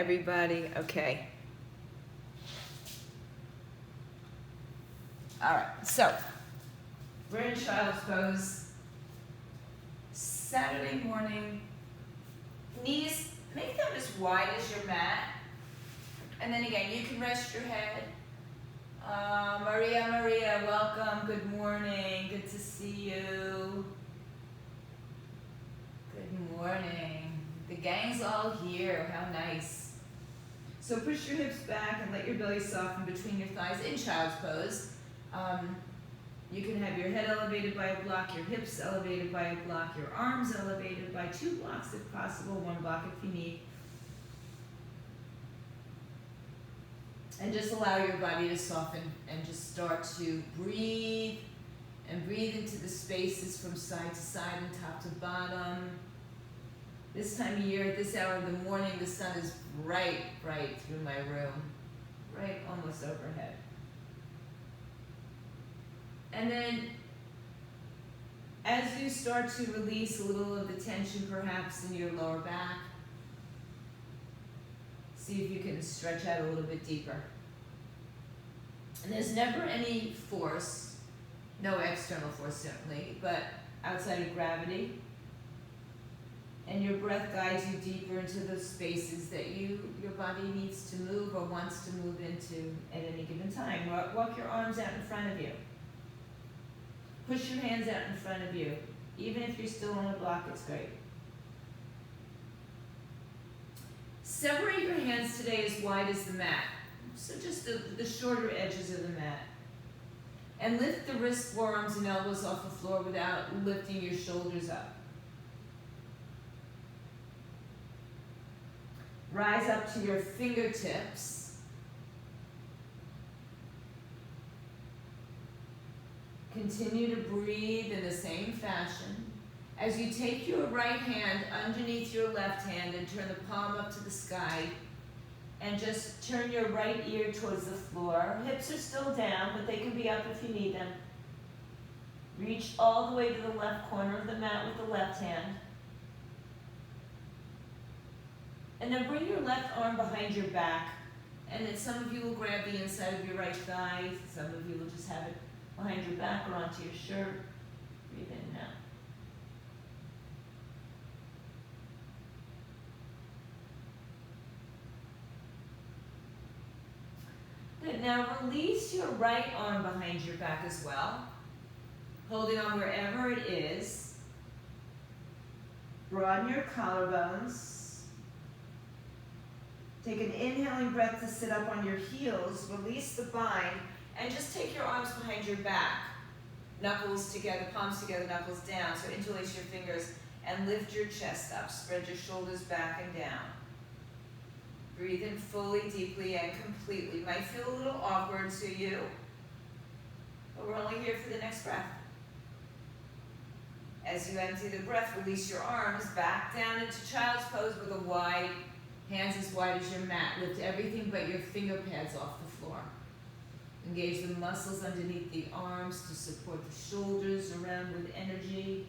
Everybody, okay. All right, so we're in child's pose. Saturday morning, knees, make them as wide as your mat. And then again, you can rest your head. Maria, welcome, good morning, good to see you. Good morning. The gang's all here, how nice. So push your hips back and let your belly soften between your thighs in child's pose. You can have your head elevated by a block, your hips elevated by a block, your arms elevated by 2 blocks if possible, 1 block if you need. And just allow your body to soften and just start to breathe and breathe into the spaces from side to side and top to bottom. This time of year, at this hour of the morning, the sun is bright through my room, right almost overhead. And then, as you start to release a little of the tension perhaps in your lower back, see if you can stretch out a little bit deeper. And there's never any force, no external force certainly, but outside of gravity. And your breath guides you deeper into those spaces that your body needs to move or wants to move into at any given time. Walk your arms out in front of you. Push your hands out in front of you. Even if you're still on a block, it's great. Separate your hands today as wide as the mat. So just the shorter edges of the mat. And lift the wrists, forearms, and elbows off the floor without lifting your shoulders up. Rise up to your fingertips. Continue to breathe in the same fashion. As you take your right hand underneath your left hand and turn the palm up to the sky, and just turn your right ear towards the floor. Hips are still down, but they can be up if you need them. Reach all the way to the left corner of the mat with the left hand. And then bring your left arm behind your back. And then some of you will grab the inside of your right thigh. Some of you will just have it behind your back or onto your shirt. Breathe in now. Good. Now release your right arm behind your back as well. Hold it on wherever it is. Broaden your collarbones. Take an inhaling breath to sit up on your heels, release the bind, and just take your arms behind your back. Knuckles together, palms together, knuckles down. So interlace your fingers and lift your chest up. Spread your shoulders back and down. Breathe in fully, deeply, and completely. Might feel a little awkward to you, but we're only here for the next breath. As you empty the breath, release your arms back down into child's pose with a wide hands as wide as your mat. Lift everything but your finger pads off the floor. Engage the muscles underneath the arms to support the shoulders around with energy.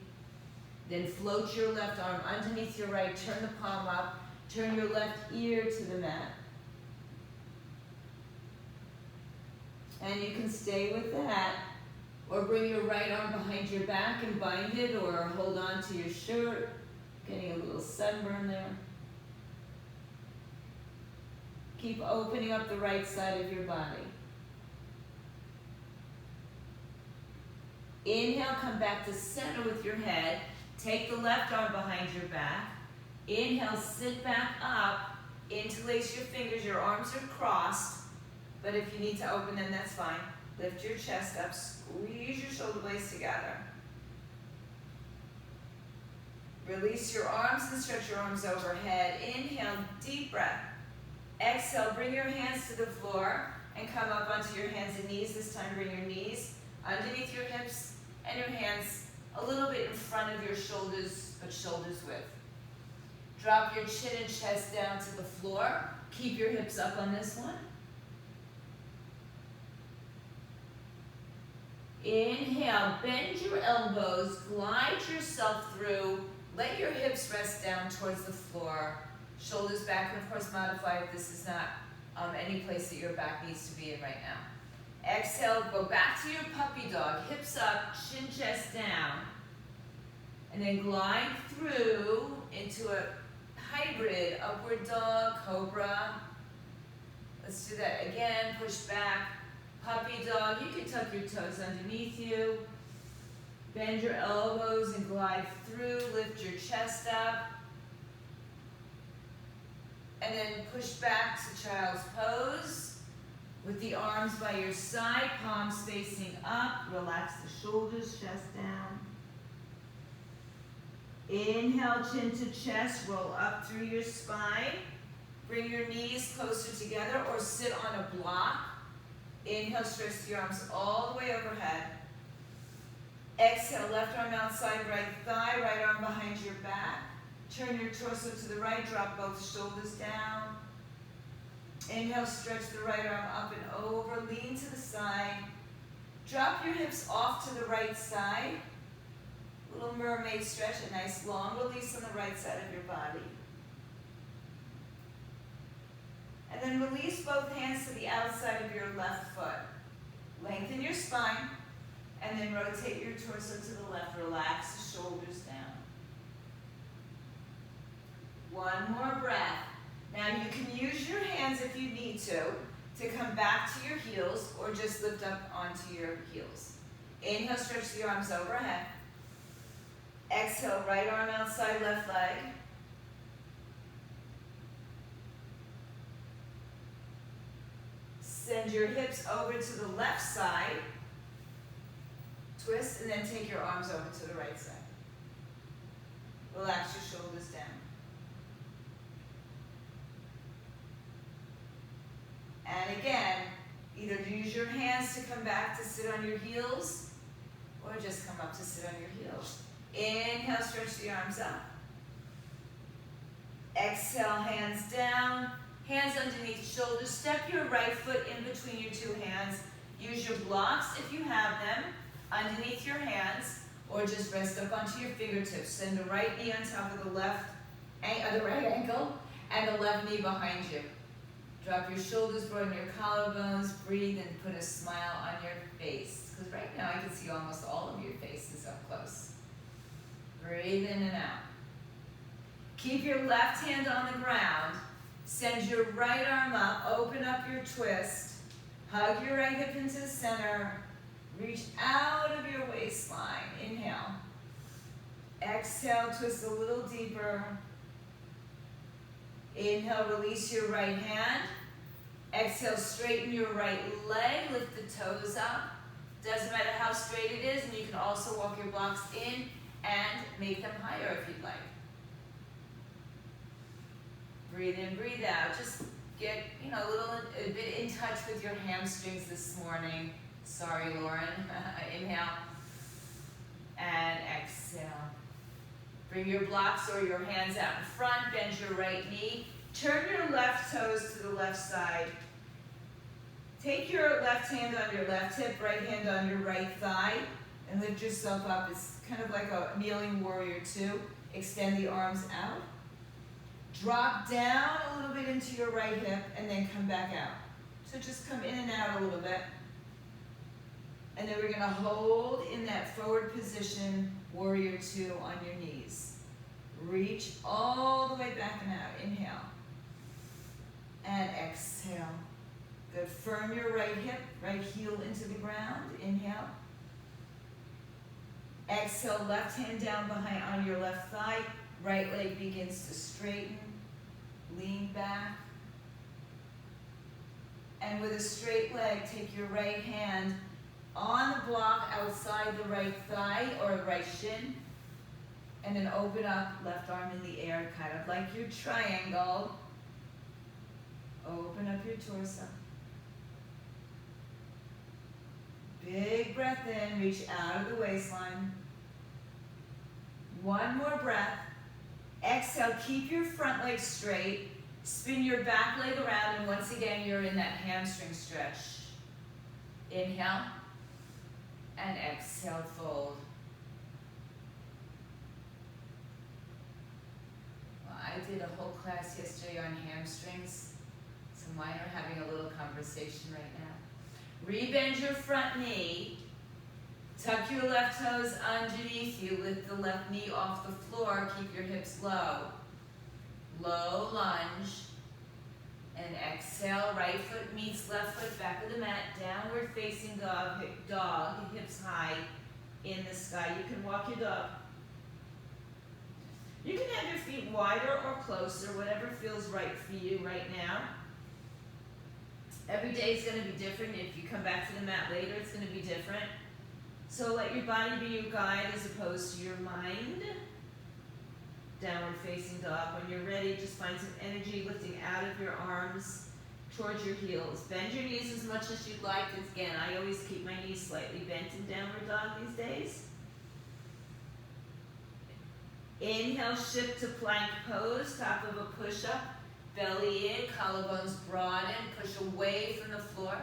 Then float your left arm underneath your right. Turn the palm up. Turn your left ear to the mat. And you can stay with that. Or bring your right arm behind your back and bind it, or hold on to your shirt. Getting a little sunburn there. Keep opening up the right side of your body. Inhale, come back to center with your head. Take the left arm behind your back. Inhale, sit back up. Interlace your fingers. Your arms are crossed, but if you need to open them, that's fine. Lift your chest up. Squeeze your shoulder blades together. Release your arms and stretch your arms overhead. Inhale, deep breath. Exhale, bring your hands to the floor and come up onto your hands and knees. This time, bring your knees underneath your hips and your hands a little bit in front of your shoulders, but shoulders width. Drop your chin and chest down to the floor. Keep your hips up on this one. Inhale, bend your elbows, glide yourself through. Let your hips rest down towards the floor. Shoulders back, and of course modify if this is not any place that your back needs to be in right now. Exhale, go back to your puppy dog, hips up, chin, chest down. And then glide through into a hybrid upward dog, cobra. Let's do that again, push back, puppy dog. You can tuck your toes underneath you. Bend your elbows and glide through, lift your chest up. And then push back to child's pose with the arms by your side, palms facing up. Relax the shoulders, chest down. Inhale, chin to chest, roll up through your spine. Bring your knees closer together or sit on a block. Inhale, stretch the arms all the way overhead. Exhale, left arm outside, right thigh, right arm behind your back. Turn your torso to the right, drop both shoulders down. Inhale, stretch the right arm up and over, lean to the side. Drop your hips off to the right side. Little mermaid stretch, a nice long release on the right side of your body. And then release both hands to the outside of your left foot. Lengthen your spine, and then rotate your torso to the left. Relax the shoulders down. One more breath. Now you can use your hands if you need to come back to your heels or just lift up onto your heels. Inhale, stretch the arms overhead. Exhale, right arm outside, left leg. Send your hips over to the left side. Twist, and then take your arms over to the right side. Relax your shoulders down. And again, either use your hands to come back to sit on your heels, or just come up to sit on your heels. Inhale, stretch the arms up. Exhale, hands down, hands underneath shoulders. Step your right foot in between your two hands. Use your blocks if you have them underneath your hands, or just rest up onto your fingertips. Send the right knee on top of the right ankle, and the left knee behind you. Drop your shoulders, broaden your collarbones, breathe, and put a smile on your face. Because right now I can see almost all of your faces up close. Breathe in and out. Keep your left hand on the ground. Send your right arm up, open up your twist. Hug your right hip into the center. Reach out of your waistline. Inhale. Exhale, twist a little deeper. Inhale, release your right hand. Exhale, straighten your right leg, lift the toes up. Doesn't matter how straight it is, and you can also walk your blocks in and make them higher if you'd like. Breathe in, breathe out. Just get, a bit in touch with your hamstrings this morning. Sorry, Lauren. Inhale and exhale. Bring your blocks or your hands out in front, bend your right knee. Turn your left toes to the left side. Take your left hand on your left hip, right hand on your right thigh, and lift yourself up. It's kind of like a kneeling warrior two. Extend the arms out. Drop down a little bit into your right hip, and then come back out. So just come in and out a little bit. And then we're gonna hold in that forward position, warrior two on your knees. Reach all the way back and out. Inhale. And exhale. Good. Firm your right hip, right heel into the ground. Inhale. Exhale, left hand down behind on your left thigh. Right leg begins to straighten. Lean back. And with a straight leg, take your right hand on the block outside the right thigh or right shin, and then open up, left arm in the air, kind of like your triangle. Open up your torso. Big breath in, reach out of the waistline. One more breath. Exhale, keep your front leg straight. Spin your back leg around, and once again, you're in that hamstring stretch. Inhale. And exhale, fold. I did a whole class yesterday on hamstrings, so mine are having a little conversation right now. Rebend your front knee, tuck your left toes underneath you, lift the left knee off the floor, keep your hips low. Low lunge, and exhale, right foot meets left foot, back of the mat, downward facing dog, hips high in the sky. You can walk your dog. You can have your feet wider or closer, whatever feels right for you right now. Every day is going to be different. If you come back to the mat later, it's going to be different. So let your body be your guide as opposed to your mind. Downward facing dog. When you're ready, just find some energy lifting out of your arms towards your heels. Bend your knees as much as you'd like. Again, I always keep my knees slightly bent in downward dog these days. Inhale, shift to plank pose, top of a push-up. Belly in, collarbones broaden, push away from the floor.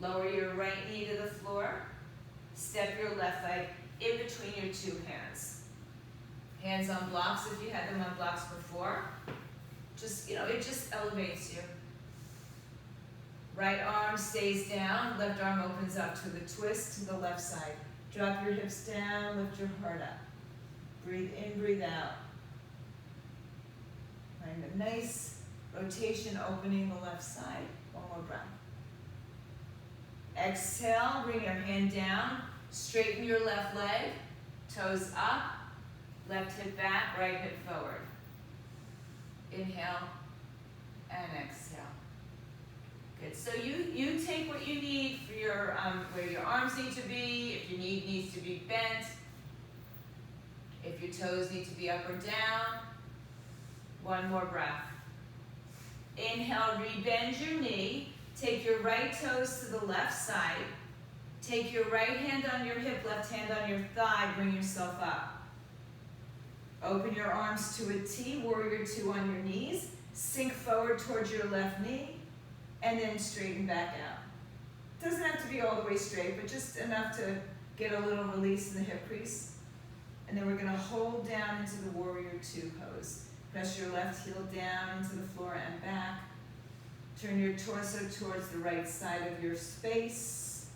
Lower your right knee to the floor. Step your left leg in between your two hands. Hands on blocks if you had them on blocks before. Just, it just elevates you. Right arm stays down, left arm opens up to the twist to the left side. Drop your hips down, lift your heart up. Breathe in, breathe out. Find a nice rotation opening the left side. One more breath. Exhale, bring your hand down, straighten your left leg, toes up. Left hip back, right hip forward. Inhale and exhale. Good. So you take what you need for your where your arms need to be. If your knee needs to be bent. If your toes need to be up or down. One more breath. Inhale, rebend your knee. Take your right toes to the left side. Take your right hand on your hip, left hand on your thigh. Bring yourself up. Open your arms to a T, warrior two on your knees. Sink forward towards your left knee, and then straighten back out. Doesn't have to be all the way straight, but just enough to get a little release in the hip crease. And then we're gonna hold down into the warrior two pose. Press your left heel down into the floor and back. Turn your torso towards the right side of your space.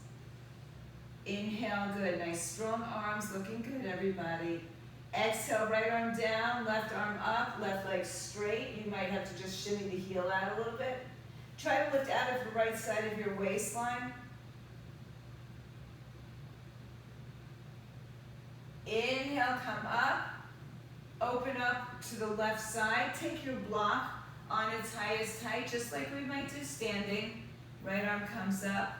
Inhale, good, nice strong arms, looking good, everybody. Exhale, right arm down, left arm up, left leg straight. You might have to just shimmy the heel out a little bit. Try to lift out of the right side of your waistline. Inhale, come up. Open up to the left side. Take your block on its highest height, just like we might do standing. Right arm comes up.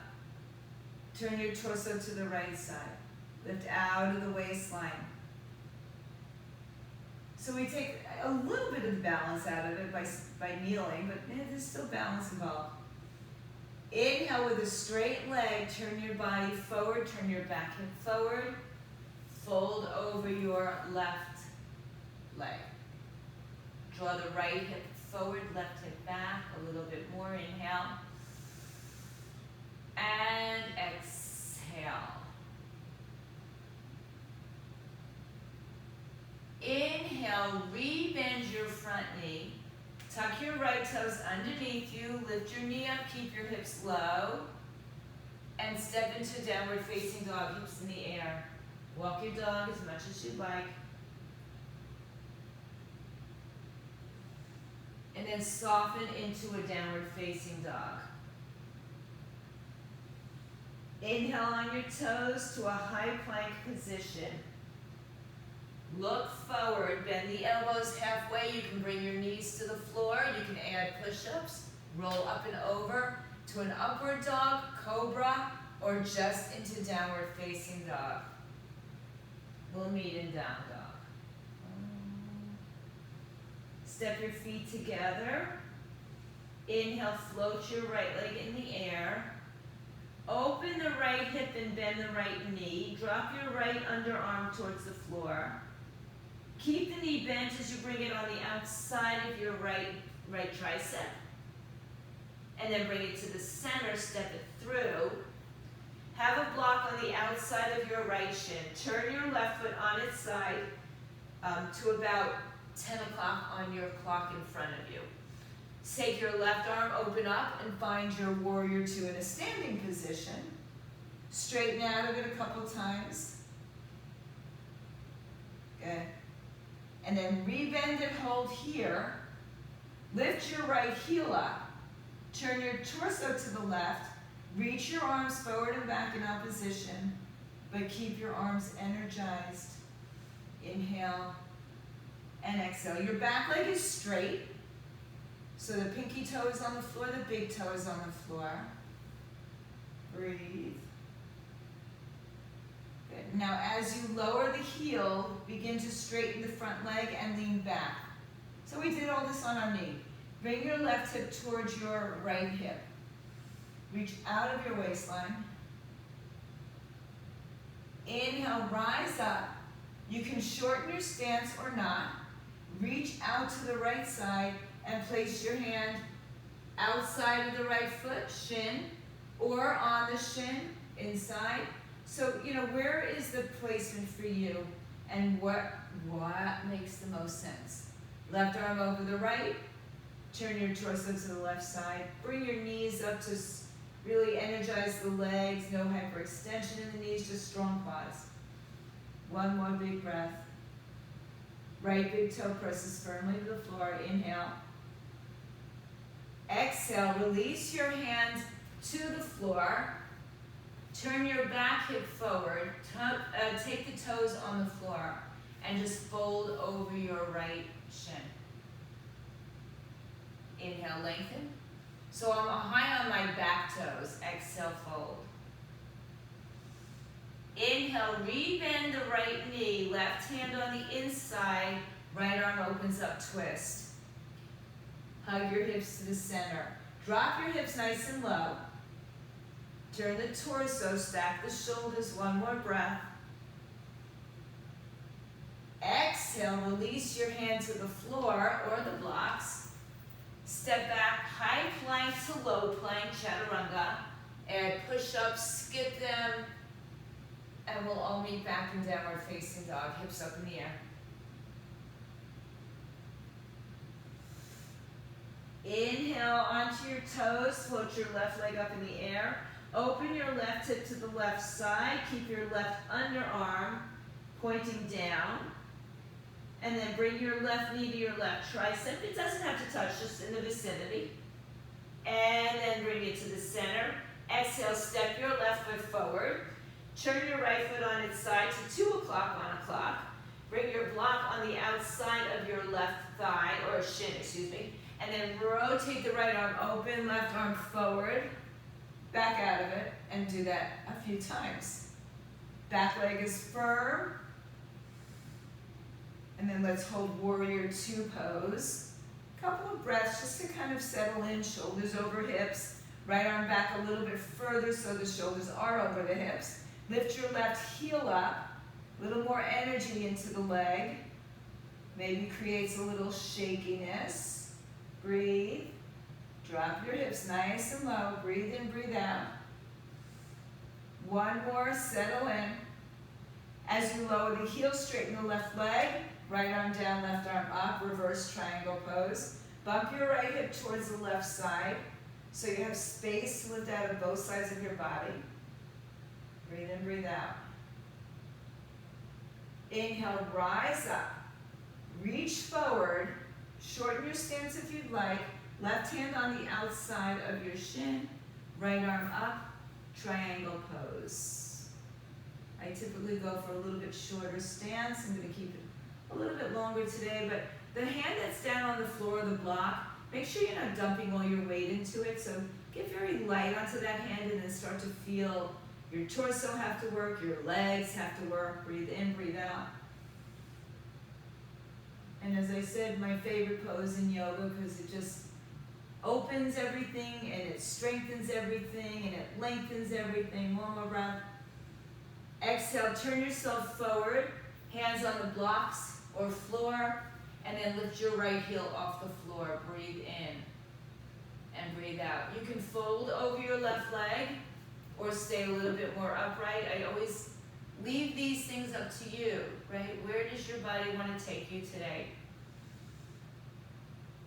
Turn your torso to the right side. Lift out of the waistline. So we take a little bit of balance out of it by kneeling, but there's still balance involved. Inhale with a straight leg, turn your body forward, turn your back hip forward, fold over your left leg. Draw the right hip forward, left hip back, a little bit more, inhale. And exhale. Inhale, rebend your front knee. Tuck your right toes underneath you. Lift your knee up, keep your hips low. And step into downward facing dog, hips in the air. Walk your dog as much as you'd like. And then soften into a downward facing dog. Inhale on your toes to a high plank position. Look forward, bend the elbows halfway. You can bring your knees to the floor. You can add push-ups, roll up and over to an upward dog, cobra, or just into downward facing dog. We'll meet in down dog. Step your feet together. Inhale, float your right leg in the air. Open the right hip and bend the right knee. Drop your right underarm towards the floor. Keep the knee bent as you bring it on the outside of your right tricep. And then bring it to the center, step it through. Have a block on the outside of your right shin. Turn your left foot on its side to about 10 o'clock on your clock in front of you. Take your left arm, open up, and find your warrior two in a standing position. Straighten out of it a couple times. Good. And then rebend and hold here. Lift your right heel up. Turn your torso to the left. Reach your arms forward and back in opposition, but keep your arms energized. Inhale and exhale. Your back leg is straight. So the pinky toe is on the floor, the big toe is on the floor. Breathe. Good. Now as you lower the heel, begin to straighten the front leg and lean back. So we did all this on our knee. Bring your left hip towards your right hip. Reach out of your waistline. Inhale, rise up. You can shorten your stance or not. Reach out to the right side and place your hand outside of the right foot, shin, or on the shin, inside. So, where is the placement for you and what makes the most sense? Left arm over the right, turn your torso to the left side, bring your knees up to really energize the legs, no hyperextension in the knees, just strong quads. One more big breath. Right big toe presses firmly to the floor, inhale. Exhale, release your hand to the floor. Turn your back hip forward. Take the toes on the floor and just fold over your right shin. Inhale, lengthen. So I'm high on my back toes. Exhale, fold. Inhale, rebend the right knee. Left hand on the inside. Right arm opens up, twist. Hug your hips to the center. Drop your hips nice and low. Turn the torso, stack the shoulders, one more breath. Exhale, release your hand to the floor or the blocks. Step back, high plank to low plank, chaturanga. And push up, skip them. And we'll all meet back in downward facing dog, hips up in the air. Inhale onto your toes, float your left leg up in the air. Open your left hip to the left side. Keep your left underarm pointing down. And then bring your left knee to your left tricep. It doesn't have to touch, just in the vicinity. And then bring it to the center. Exhale, step your left foot forward. Turn your right foot on its side to 2 o'clock on a clock. Bring your block on the outside of your left thigh, or shin, excuse me. And then rotate the right arm open, left arm forward. Back out of it, and do that a few times. Back leg is firm. And then let's hold warrior two pose. Couple of breaths just to kind of settle in, shoulders over hips. Right arm back a little bit further so the shoulders are over the hips. Lift your left heel up, a little more energy into the leg. Maybe creates a little shakiness. Breathe. Drop your hips nice and low. Breathe in, breathe out. One more, settle in. As you lower the heel, straighten the left leg. Right arm down, left arm up. Reverse triangle pose. Bump your right hip towards the left side so you have space to lift out of both sides of your body. Breathe in, breathe out. Inhale, rise up. Reach forward. Shorten your stance if you'd like. Left hand on the outside of your shin. Right arm up. Triangle pose. I typically go for a little bit shorter stance. I'm going to keep it a little bit longer today, but the hand that's down on the floor of the block, make sure you're not dumping all your weight into it. So get very light onto that hand and then start to feel your torso have to work, your legs have to work. Breathe in, breathe out. And as I said, my favorite pose in yoga because it just opens everything and it strengthens everything and it lengthens everything. One more breath. Exhale, turn yourself forward, hands on the blocks or floor, and then lift your right heel off the floor. Breathe in and breathe out. You can fold over your left leg or stay a little bit more upright. I always leave these things up to you, right? Where does your body want to take you today?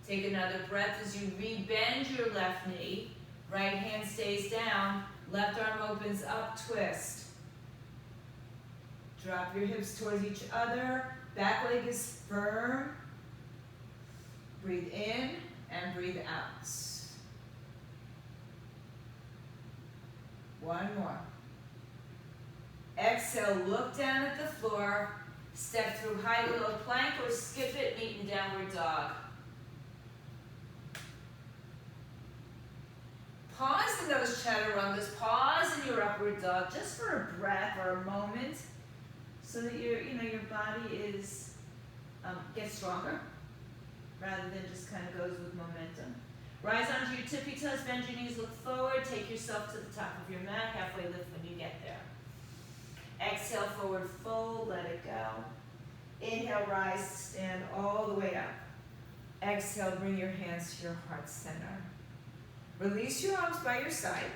Take another breath as you re-bend your left knee. Right hand stays down. Left arm opens up, twist. Drop your hips towards each other. Back leg is firm. Breathe in and breathe out. One more. Exhale, look down at the floor. Step through high willow plank or skip it, meet in downward dog. Pause in those chaturangas. Pause in your upward dog just for a breath or a moment, so that your body is gets stronger rather than just kind of goes with momentum. Rise onto your tippy toes, bend your knees, look forward, take yourself to the top of your mat, halfway lift when you get there. Exhale, forward fold, let it go. Inhale, rise, stand all the way up. Exhale, bring your hands to your heart center. Release your arms by your side.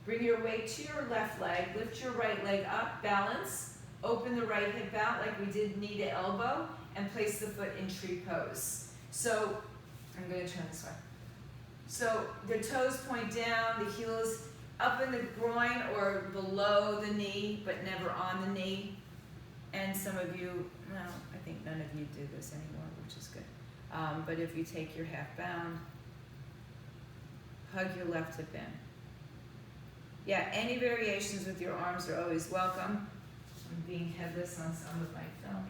Bring your weight to your left leg. Lift your right leg up, balance. Open the right hip out like we did knee to elbow, and place the foot in tree pose. So, I'm going to turn this way. So, the toes point down, the heels up in the groin or below the knee, but never on the knee. And some of you, well, I think none of you do this anymore, which is good. But if you take your half bound, hug your left hip in. Yeah, any variations with your arms are always welcome. I'm being headless on some of my film.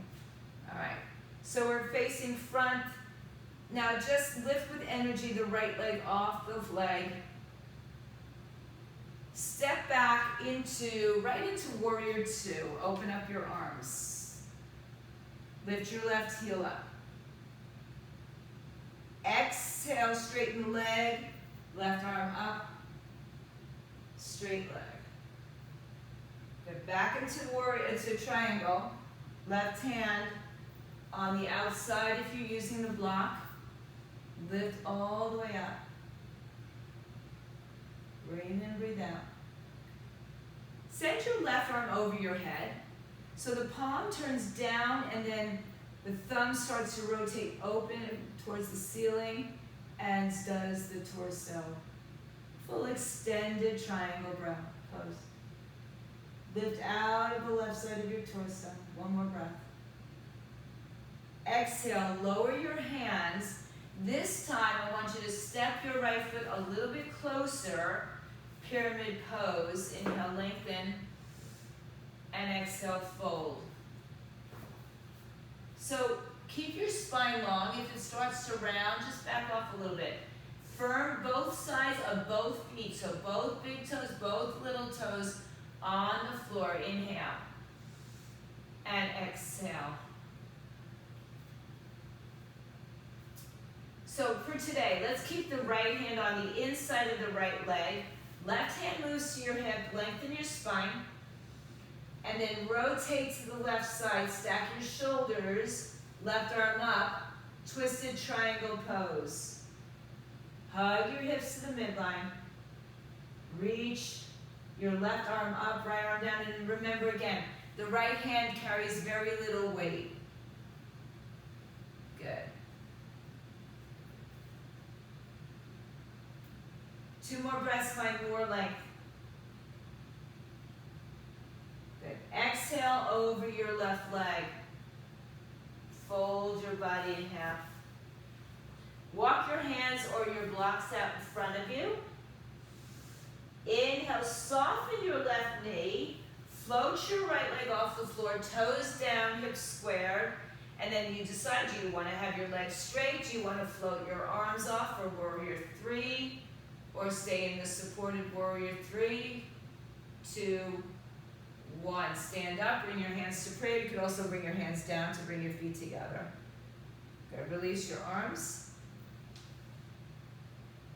All right, so we're facing front. Now just lift with energy the right leg off the leg. Step back right into warrior two. Open up your arms. Lift your left heel up. Exhale, straighten the leg. Left arm up. Straight leg. Get back into triangle. Left hand on the outside if you're using the block. Lift all the way up. Breathe in, breathe out. Send your left arm over your head. So the palm turns down and then the thumb starts to rotate open towards the ceiling and does the torso. Full extended triangle brow pose. Lift out of the left side of your torso. One more breath. Exhale, lower your hands. This time I want you to step your right foot a little bit closer. Pyramid pose. Inhale, lengthen. And exhale, fold. So keep your spine long. If it starts to round, just back off a little bit. Firm both sides of both feet. So both big toes, both little toes on the floor. Inhale. And exhale. So for today, let's keep the right hand on the inside of the right leg. Left hand moves to your hip, lengthen your spine. And then rotate to the left side, stack your shoulders, left arm up, twisted triangle pose. Hug your hips to the midline. Reach your left arm up, right arm down, and remember again, the right hand carries very little weight. Good. 2 more breaths, find more length. Good. Exhale over your left leg. Fold your body in half. Walk your hands or your blocks out in front of you. Inhale, soften your left knee. Float your right leg off the floor, toes down, hips squared. And then you decide, do you want to have your legs straight? Do you want to float your arms off for warrior 3? Or stay in the supported warrior 3, 2, 1. Stand up, bring your hands to prayer. You could also bring your hands down to bring your feet together. Good. Release your arms.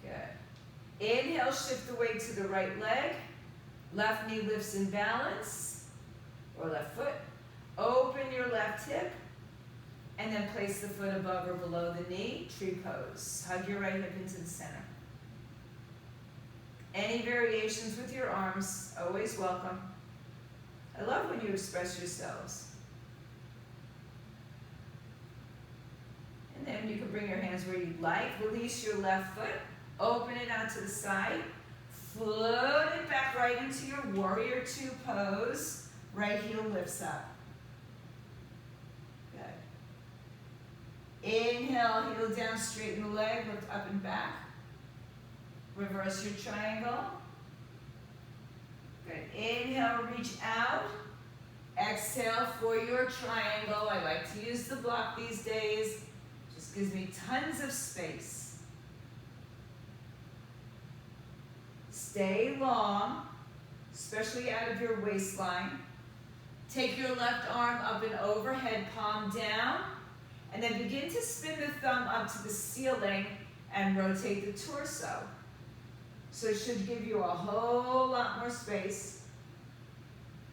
Good. Inhale, shift the weight to the right leg. Left knee lifts in balance, or left foot. Open your left hip, and then place the foot above or below the knee. Tree pose. Hug your right hip into the center. Any variations with your arms, always welcome. I love when you express yourselves. And then you can bring your hands where you'd like. Release your left foot. Open it out to the side. Float it back right into your warrior two pose. Right heel lifts up. Good. Inhale, heel down, straighten the leg, lift up and back. Reverse your triangle. Good. Inhale, reach out. Exhale for your triangle. I like to use the block these days. Just gives me tons of space. Stay long, especially out of your waistline. Take your left arm up and overhead, palm down, and then begin to spin the thumb up to the ceiling and rotate the torso. So it should give you a whole lot more space.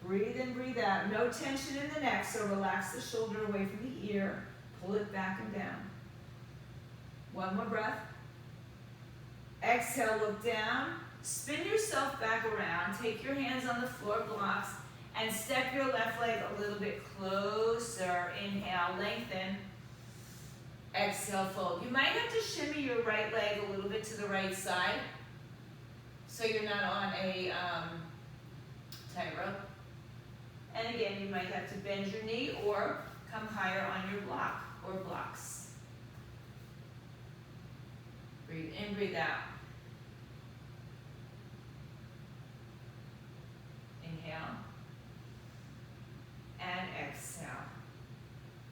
Breathe in, breathe out. No tension in the neck, so relax the shoulder away from the ear. Pull it back and down. One more breath. Exhale, look down. Spin yourself back around. Take your hands on the floor blocks and step your left leg a little bit closer. Inhale, lengthen. Exhale, fold. You might have to shimmy your right leg a little bit to the right side so you're not on a tightrope. And again, you might have to bend your knee or come higher on your block or blocks. Breathe in, breathe out. Inhale. And exhale.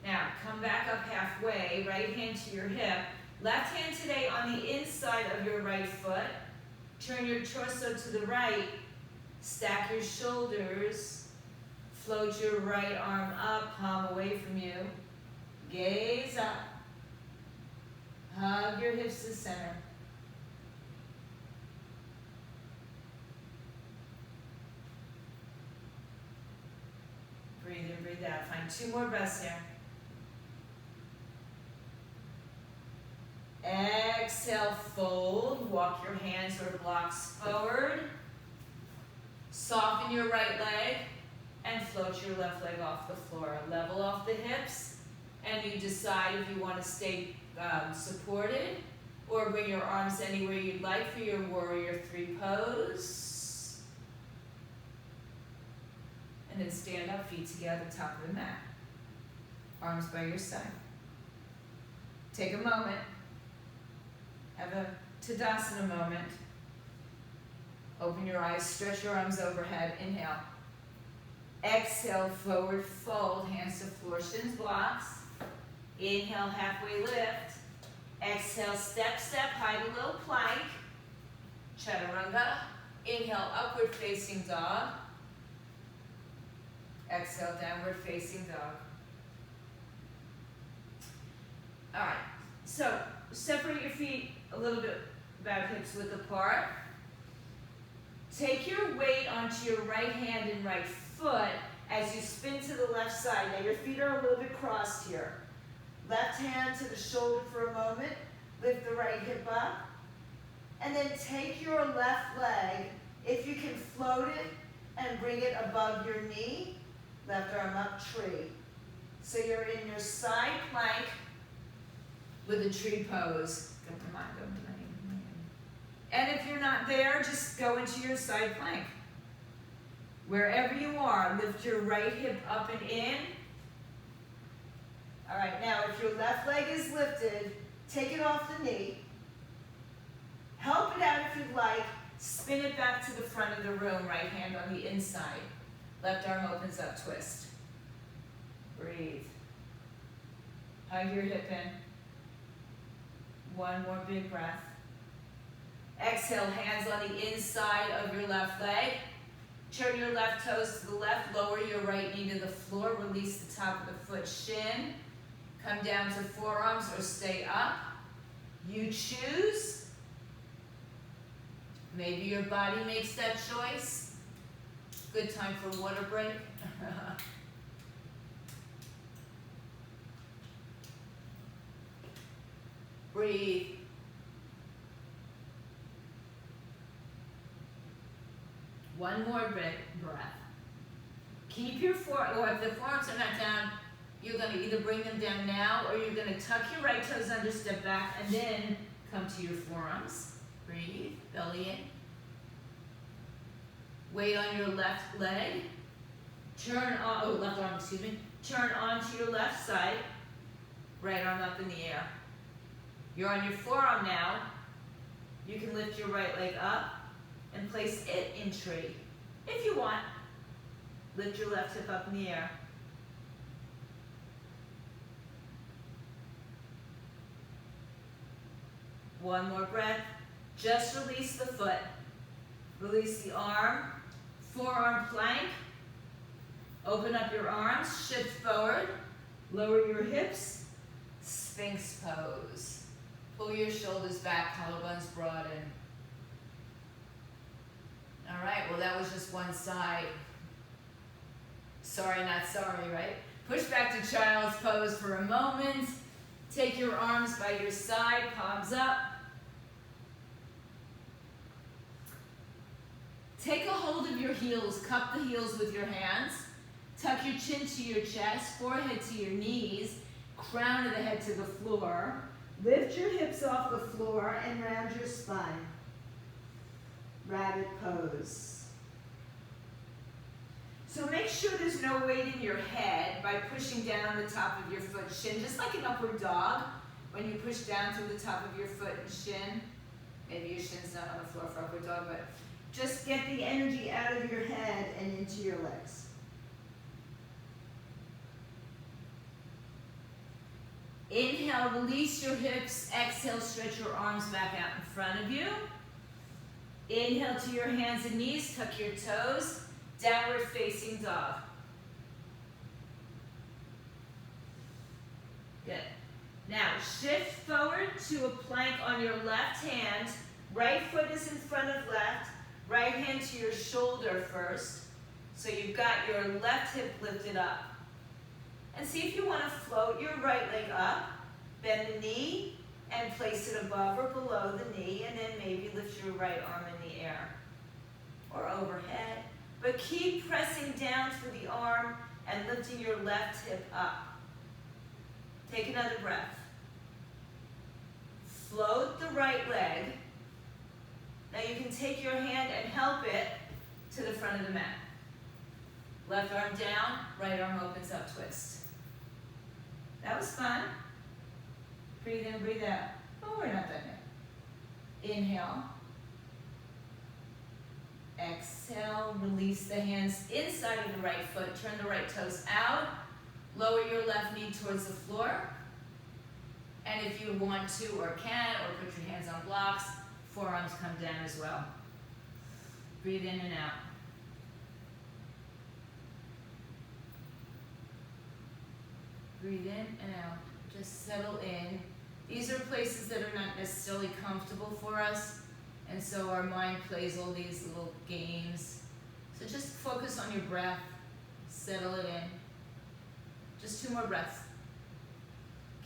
Now, come back up halfway, right hand to your hip. Left hand today on the inside of your right foot. Turn your torso to the right. Stack your shoulders. Float your right arm up, palm away from you. Gaze up. Hug your hips to center. Breathe in, breathe out. Find 2 more breaths here. Exhale, fold. Walk your hands or blocks forward. Soften your right leg and float your left leg off the floor. Level off the hips, and you decide if you want to stay supported or bring your arms anywhere you'd like for your warrior 3 pose. And then stand up, feet together, top of the mat. Arms by your side. Take a moment. Have a Tadasana moment. Open your eyes, stretch your arms overhead. Inhale. Exhale, forward fold, hands to floor, shins blocks. Inhale, halfway lift. Exhale, step, step, high to low plank. Chaturanga. Inhale, upward facing dog. Exhale, downward facing dog. All right, so separate your feet a little bit about hips width apart. Take your weight onto your right hand and right foot as you spin to the left side. Now your feet are a little bit crossed here. Left hand to the shoulder for a moment. Lift the right hip up. And then take your left leg, if you can float it and bring it above your knee. Left arm up, tree. So you're in your side plank with a tree pose. And if you're not there, just go into your side plank. Wherever you are, lift your right hip up and in. All right, now if your left leg is lifted, take it off the knee. Help it out if you'd like. Spin it back to the front of the room, right hand on the inside. Left arm opens up, twist. Breathe. Hug your hip in. One more big breath. Exhale, hands on the inside of your left leg. Turn your left toes to the left, lower your right knee to the floor, release the top of the foot, shin. Come down to forearms or stay up. You choose. Maybe your body makes that choice. Good time for water break. Breathe. One more breath. Keep your or if the forearms are not down, you're going to either bring them down now or you're going to tuck your right toes under, step back, and then come to your forearms. Breathe, belly in. Weight on your left leg. Turn on, left arm, excuse me. Turn onto your left side. Right arm up in the air. You're on your forearm now. You can lift your right leg up and place it in tree. If you want, lift your left hip up in the air. One more breath. Just release the foot. Release the arm. Forearm plank. Open up your arms. Shift forward. Lower your hips. Sphinx pose. Pull your shoulders back. Collarbones broaden. All right, well that was just one side. Sorry, not sorry, right? Push back to child's pose for a moment. Take your arms by your side, palms up. Take a hold of your heels, cup the heels with your hands. Tuck your chin to your chest, forehead to your knees, crown of the head to the floor. Lift your hips off the floor and round your spine. Rabbit pose. So make sure there's no weight in your head by pushing down on the top of your foot shin, just like an upward dog. When you push down through the top of your foot and shin, maybe your shin's not on the floor for upward dog, but just get the energy out of your head and into your legs. Inhale, release your hips. Exhale, stretch your arms back out in front of you. Inhale to your hands and knees, tuck your toes, downward facing dog. Good. Now shift forward to a plank on your left hand. Right foot is in front of left. Right hand to your shoulder first. So you've got your left hip lifted up. And see if you want to float your right leg up, bend the knee, and place it above or below the knee, and then maybe lift your right arm in the air or overhead. But keep pressing down through the arm and lifting your left hip up. Take another breath. Float the right leg. Now you can take your hand and help it to the front of the mat. Left arm down, right arm opens up, twist. That was fun. Breathe in, breathe out. Oh, we're not done yet. Inhale. Exhale, release the hands inside of the right foot. Turn the right toes out. Lower your left knee towards the floor. And if you want to or can, or put your hands on blocks, forearms come down as well. Breathe in and out. Breathe in and out. Just settle in. These are places that are not necessarily comfortable for us, and so our mind plays all these little games. So just focus on your breath. Settle it in. Just 2 more breaths.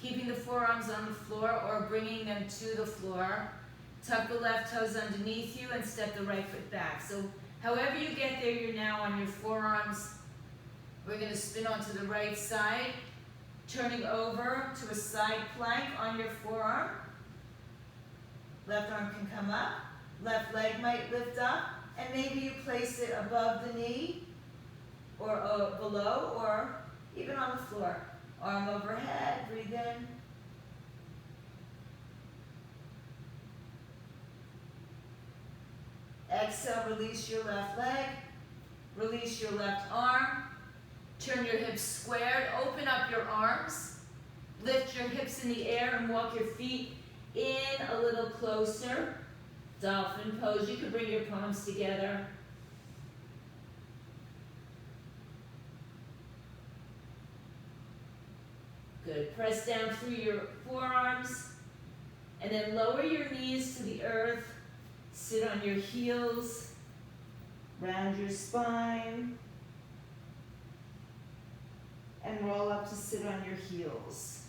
Keeping the forearms on the floor or bringing them to the floor. Tuck the left toes underneath you and step the right foot back. So however you get there, you're now on your forearms. We're going to spin onto the right side, turning over to a side plank on your forearm. Left arm can come up. Left leg might lift up. And maybe you place it above the knee or below or even on the floor. Arm overhead. Breathe in. Exhale, release your left leg. Release your left arm. Turn your hips squared. Open up your arms. Lift your hips in the air and walk your feet in a little closer. Dolphin pose. You can bring your palms together. Good. Press down through your forearms. And then lower your knees to the earth. Sit on your heels. Round your spine. And roll up to sit on your heels.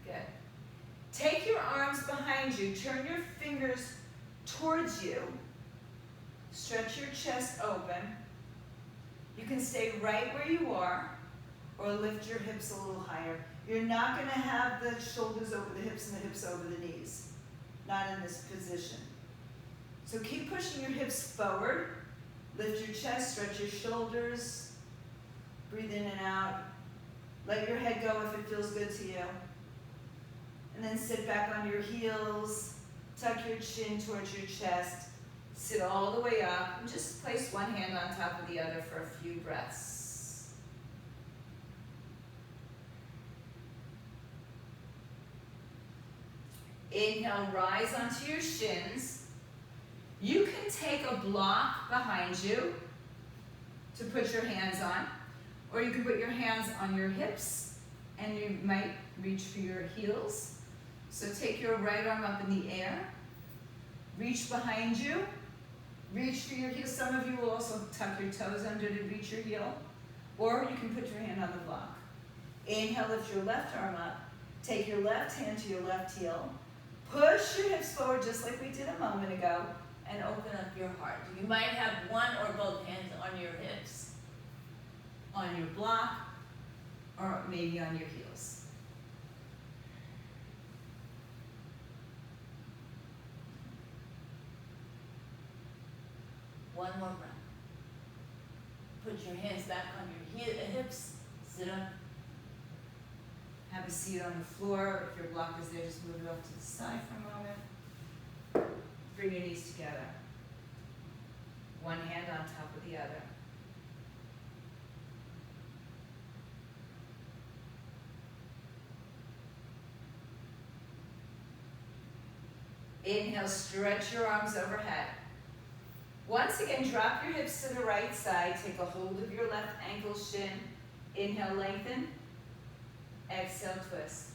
Good. Take your arms behind you. Turn your fingers towards you. Stretch your chest open. You can stay right where you are. or lift your hips a little higher. You're not going to have the shoulders over the hips and the hips over the knees. Not in this position. So keep pushing your hips forward. Lift your chest, stretch your shoulders. Breathe in and out. Let your head go if it feels good to you. And then sit back on your heels. Tuck your chin towards your chest. Sit all the way up and just place one hand on top of the other for a few breaths. Inhale, rise onto your shins. You can take a block behind you to put your hands on, or you can put your hands on your hips and you might reach for your heels. So take your right arm up in the air, reach behind you, reach for your heels. Some of you will also tuck your toes under to reach your heel, or you can put your hand on the block. Inhale, lift your left arm up, take your left hand to your left heel, push your hips forward just like we did a moment ago, and open up your heart. You might have one or both hands on your hips, on your block, or maybe on your heels. One more breath. Put your hands back on your hips. Sit up. Have a seat on the floor. If your block is there, just move it off to the side for a moment. Bring your knees together. One hand on top of the other. Inhale, stretch your arms overhead. Once again, drop your hips to the right side. Take a hold of your left ankle shin. Inhale, lengthen. Exhale, twist.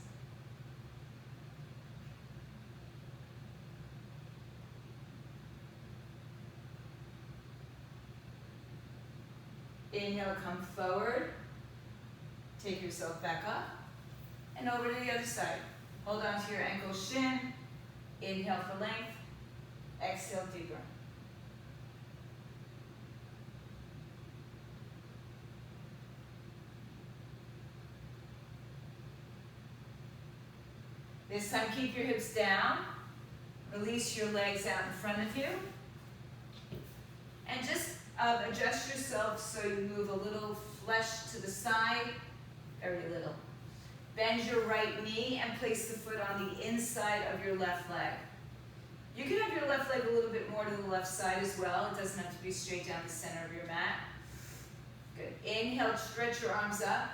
Inhale, come forward. Take yourself back up. And over to the other side. Hold on to your ankle shin. Inhale for length. Exhale, deeper. This time, keep your hips down. Release your legs out in front of you. And just adjust yourself so you move a little flesh to the side, very little. Bend your right knee and place the foot on the inside of your left leg. You can have your left leg a little bit more to the left side as well. It doesn't have to be straight down the center of your mat. Good. Inhale, stretch your arms up.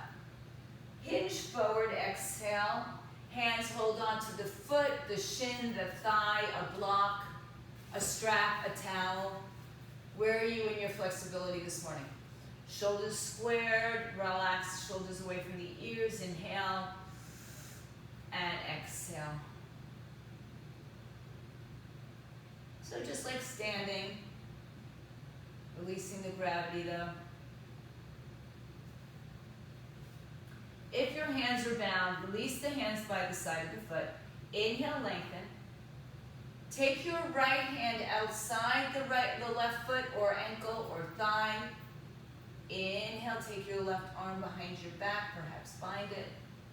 Hinge forward, exhale. Hands hold on to the foot, the shin, the thigh, a block, a strap, a towel. Where are you in your flexibility this morning? Shoulders squared, relax, shoulders away from the ears. Inhale and exhale. So just like standing, releasing the gravity though. If your hands are bound, release the hands by the side of the foot. Inhale, lengthen. Take your right hand outside the left foot or ankle or thigh. Inhale, take your left arm behind your back, perhaps bind it.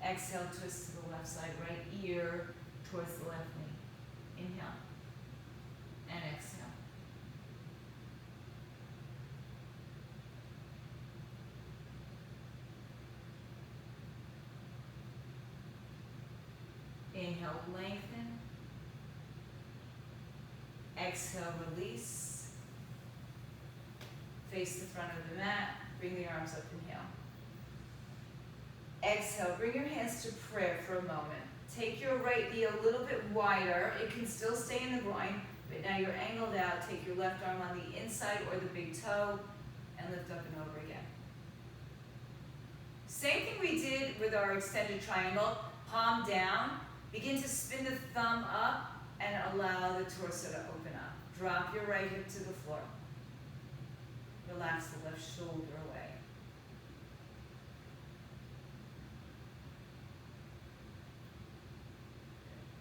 Exhale, twist to the left side, right ear towards the left knee. Inhale and exhale. Inhale, lengthen. Exhale, release. Face the front of the mat. Bring the arms up, inhale. Exhale, bring your hands to prayer for a moment. Take your right knee a little bit wider. It can still stay in the groin, but now you're angled out. Take your left arm on the inside or the big toe and lift up and over again. Same thing we did with our extended triangle. Palm down. Begin to spin the thumb up and allow the torso to open up. Drop your right hip to the floor. Relax the left shoulder away.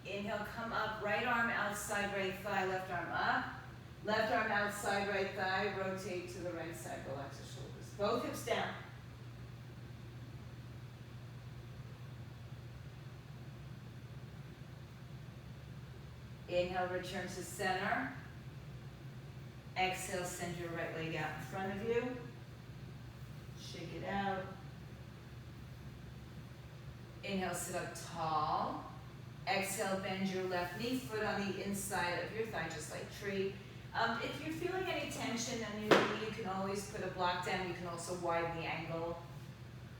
Inhale, come up, right arm outside, right thigh, left arm up. Left arm outside, right thigh, rotate to the right side, relax the shoulders. Both hips down. Inhale, return to center. Exhale, send your right leg out in front of you. Shake it out. Inhale, sit up tall. Exhale, bend your left knee, foot on the inside of your thigh, just like tree. If you're feeling any tension in your knee, you can always put a block down. You can also widen the angle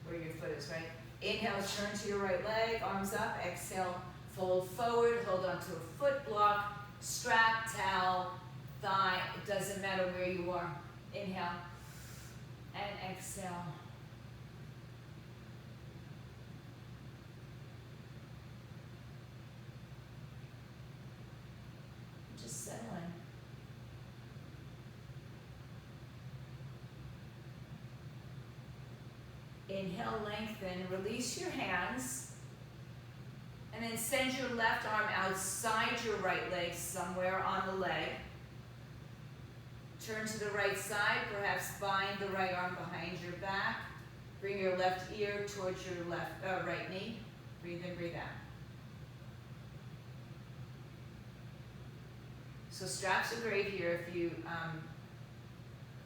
where your foot is, right? Inhale, turn to your right leg, arms up. Exhale, fold forward, hold on to a foot block, strap, towel, thigh. It doesn't matter where you are. Inhale and exhale. Just settling. Inhale, lengthen, release your hands, and then send your left arm outside your right leg, somewhere on the leg. Turn to the right side, perhaps bind the right arm behind your back. Bring your left ear towards your right knee. Breathe in, breathe out. So straps are great here if you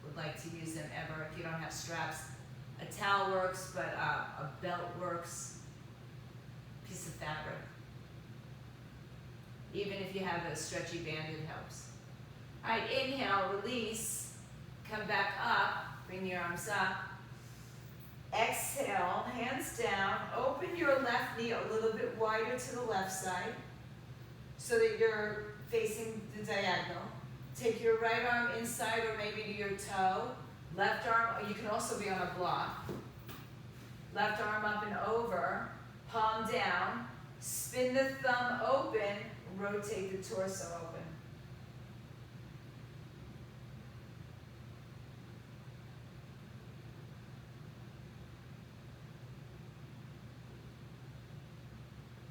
would like to use them ever. If you don't have straps, a towel works, but a belt works. Piece of fabric. Even if you have a stretchy band, it helps. All right, inhale, release, come back up, bring your arms up. Exhale, hands down, open your left knee a little bit wider to the left side so that you're facing the diagonal. Take your right arm inside or maybe to your toe. Left arm, you can also be on a block. Left arm up and over, palm down, spin the thumb open, rotate the torso open.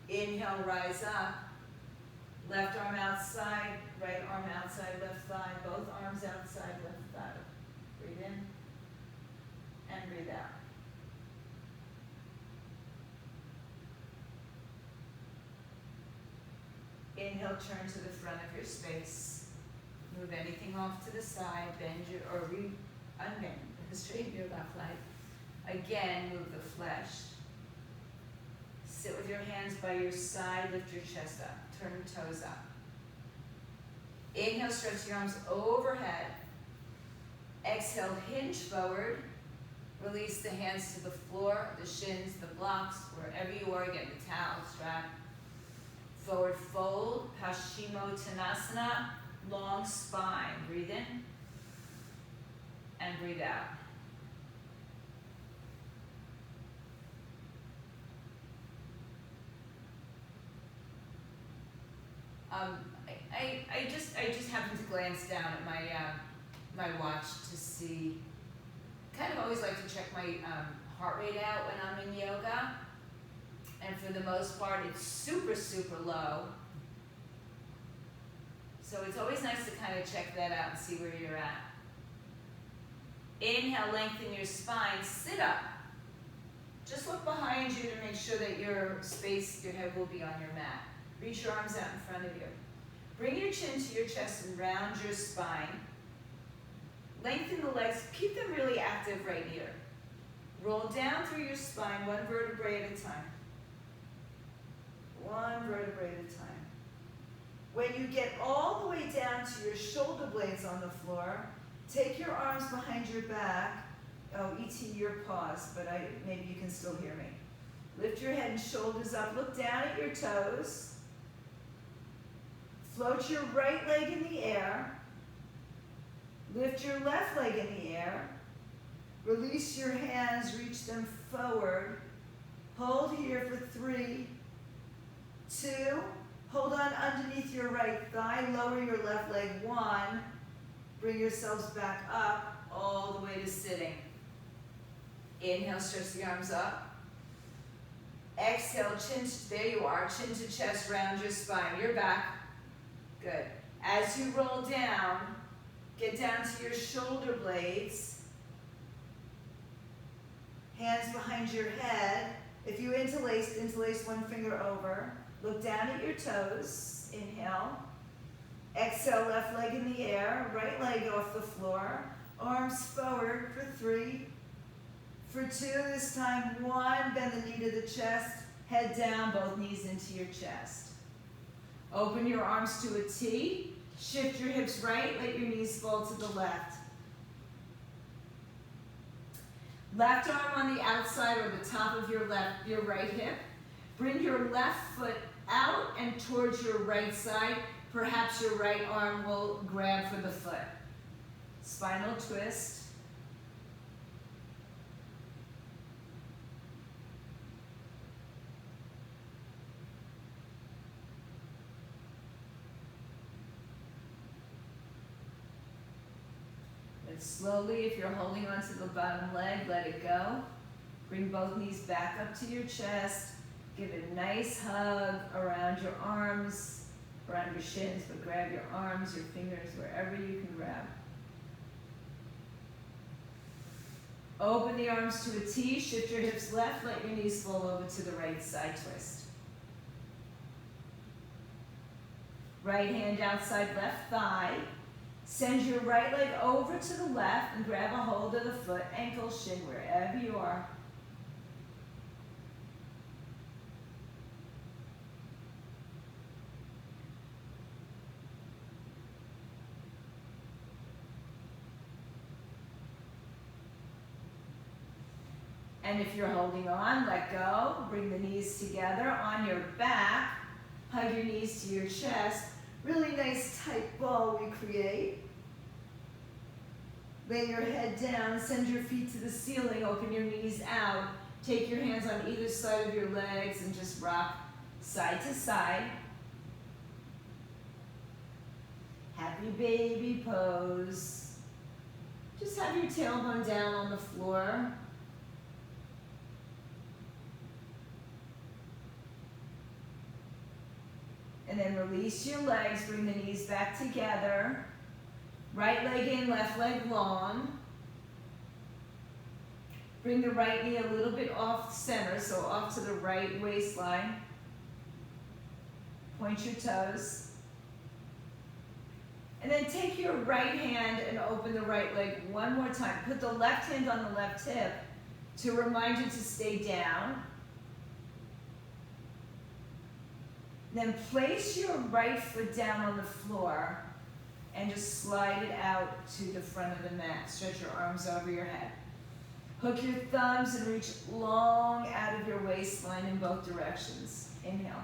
Inhale, rise up. Left arm outside, right arm outside, left thigh. Both arms outside, left thigh. Breathe in and breathe out. Inhale, turn to the front of your space. Move anything off to the side, bend your, or unbend, straighten your left leg. Again, move the flesh. Sit with your hands by your side, lift your chest up, turn your toes up. Inhale, stretch your arms overhead. Exhale, hinge forward. Release the hands to the floor, the shins, the blocks, wherever you are, get the towel strap. Forward fold, Paschimottanasana, long spine. Breathe in and breathe out. I just happened to glance down at my watch to see. Kind of always like to check my heart rate out when I'm in yoga, and for the most part, it's super, super low. So it's always nice to kind of check that out and see where you're at. Inhale, lengthen your spine, sit up. Just look behind you to make sure that your head will be on your mat. Reach your arms out in front of you. Bring your chin to your chest and round your spine. Lengthen the legs, keep them really active right here. Roll down through your spine, one vertebrae at a time. One vertebrae at a time. When you get all the way down to your shoulder blades on the floor, take your arms behind your back. Oh, E.T., your pause, but maybe you can still hear me. Lift your head and shoulders up. Look down at your toes. Float your right leg in the air. Lift your left leg in the air. Release your hands, reach them forward. Hold here for 3, 2. Hold on underneath your right thigh. Lower your left leg. 1. Bring yourselves back up all the way to sitting. Inhale, stretch the arms up. Exhale, there you are, chin to chest, round your spine. You're back. Good. As you roll down, get down to your shoulder blades. Hands behind your head. If you interlace one finger over. Look down at your toes. Inhale. Exhale, left leg in the air, right leg off the floor, arms forward for 3, for 2, this time 1, bend the knee to the chest, head down, both knees into your chest. Open your arms to a T, shift your hips right, let your knees fall to the left. Left arm on the outside or the top of your right hip. Bring your left foot out and towards your right side. Perhaps your right arm will grab for the foot. Spinal twist. And slowly, if you're holding onto the bottom leg, let it go. Bring both knees back up to your chest. Give a nice hug around your arms, around your shins, but grab your arms, your fingers, wherever you can grab. Open the arms to a T, shift your hips left, let your knees fall over to the right side twist. Right hand outside left thigh. Send your right leg over to the left and grab a hold of the foot, ankle, shin, wherever you are. And if you're holding on, let go. Bring the knees together on your back. Hug your knees to your chest. Really nice tight ball we create. Lay your head down. Send your feet to the ceiling. Open your knees out. Take your hands on either side of your legs and just rock side to side. Happy baby pose. Just have your tailbone down on the floor. And then release your legs, bring the knees back together. Right leg in, left leg long. Bring the right knee a little bit off center, so off to the right waistline. Point your toes. And then take your right hand and open the right leg one more time. Put the left hand on the left hip to remind you to stay down. Then place your right foot down on the floor and just slide it out to the front of the mat. Stretch your arms over your head. Hook your thumbs and reach long out of your waistline in both directions. Inhale.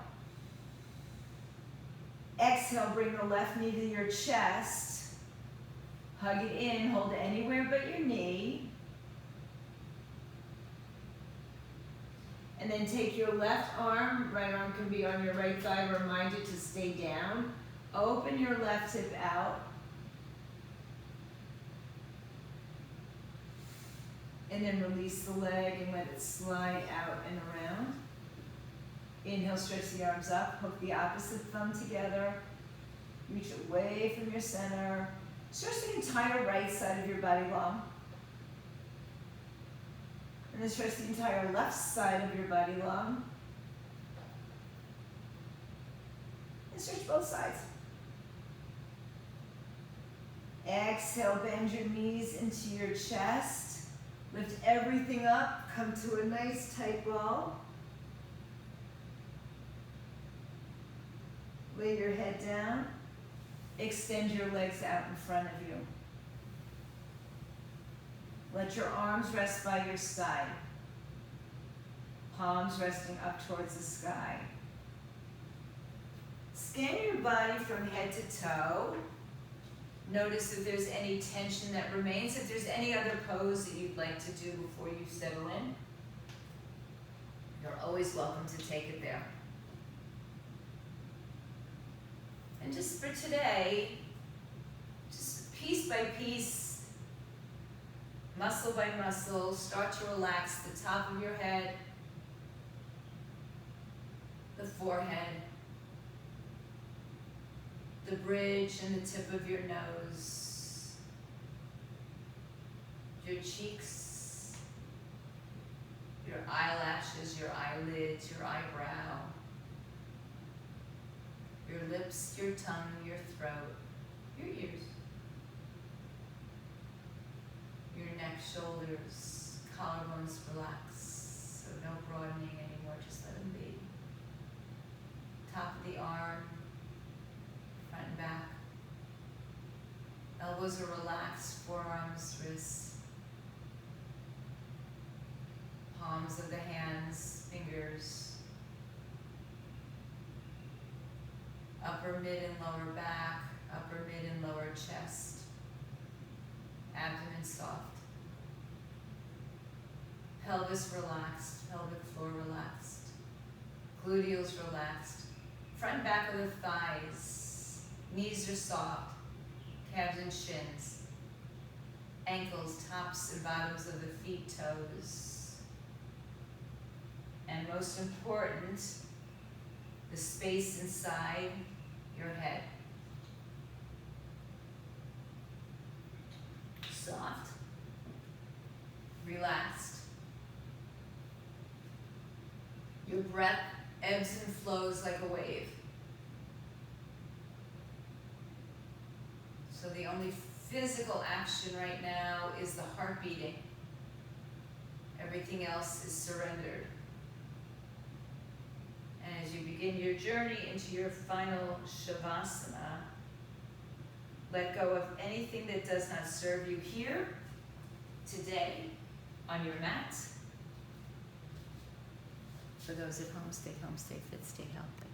Exhale, bring the left knee to your chest. Hug it in, hold it anywhere but your knee. And then take your left arm, right arm can be on your right thigh, remind you to stay down. Open your left hip out. And then release the leg and let it slide out and around. Inhale, stretch the arms up, hook the opposite thumb together. Reach away from your center. Stretch the entire right side of your body long. And then stretch the entire left side of your body long. And stretch both sides. Exhale, bend your knees into your chest. Lift everything up, come to a nice tight ball. Lay your head down. Extend your legs out in front of you. Let your arms rest by your side. Palms resting up towards the sky. Scan your body from head to toe. Notice if there's any tension that remains, if there's any other pose that you'd like to do before you settle in. You're always welcome to take it there. And just for today, just piece by piece, muscle by muscle, start to relax the top of your head, the forehead, the bridge and the tip of your nose, your cheeks, your eyelashes, your eyelids, your eyebrow, your lips, your tongue, your throat, your ears, your neck, shoulders, collarbones relax, so no broadening anymore, just let them be. Top of the arm, front and back. Elbows are relaxed, forearms, wrists. Palms of the hands, fingers. Upper, mid, and lower back, upper, mid, and lower chest. Abdomen soft. Pelvis relaxed, pelvic floor relaxed. Gluteals relaxed. Front and back of the thighs. Knees are soft. Calves and shins. Ankles, tops and bottoms of the feet, toes. And most important, the space inside your head. Soft, relaxed. Your breath ebbs and flows like a wave. So the only physical action right now is the heart beating. Everything else is surrendered. And as you begin your journey into your final Shavasana, let go of anything that does not serve you here, today, on your mat. For those at home, stay fit, stay healthy.